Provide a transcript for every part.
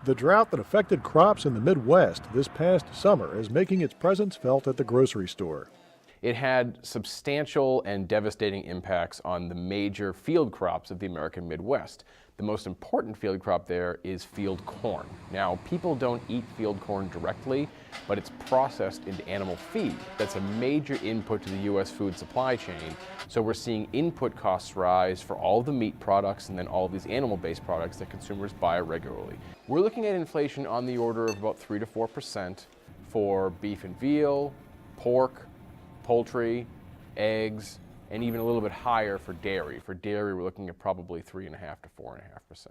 The drought that affected crops in the Midwest this past summer is making its presence felt at the grocery store. It had substantial and devastating impacts on the major field crops of the American Midwest. The most important field crop there is field corn. Now, people don't eat field corn directly, but it's processed into animal feed. That's a major input to the U.S. food supply chain. So we're seeing input costs rise for all the meat products and then all of these animal-based products that consumers buy regularly. We're looking at inflation on the order of about 3 to 4% for beef and veal, pork, poultry, eggs, and even a little bit higher for dairy. For dairy, we're looking at probably 3.5 to 4.5%.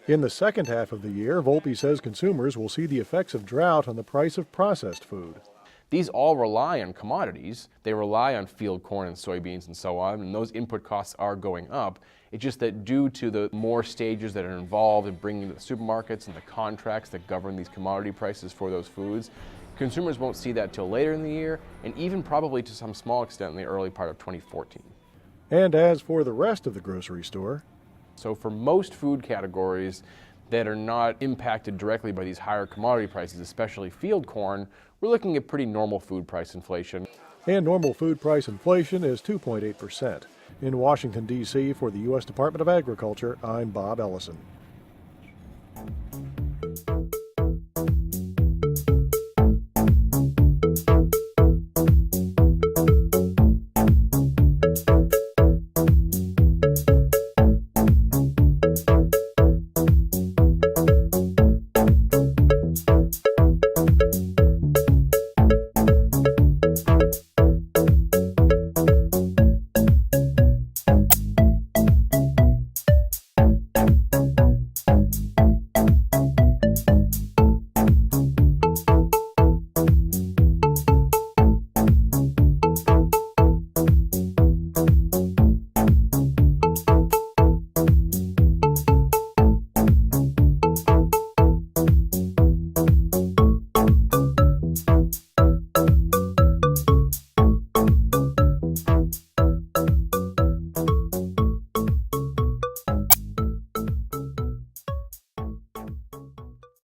In the second half of the year, Volpe says consumers will see the effects of drought on the price of processed food. These all rely on commodities. They rely on field corn and soybeans and so on, and those input costs are going up. It's just that due to the more stages that are involved in bringing to the supermarkets and the contracts that govern these commodity prices for those foods, consumers won't see that till later in the year, and even probably to some small extent in the early part of 2014. And as for the rest of the grocery store, so for most food categories that are not impacted directly by these higher commodity prices, especially field corn, we're looking at pretty normal food price inflation. And normal food price inflation is 2.8%. In Washington, D.C., for the U.S. Department of Agriculture, I'm Bob Ellison.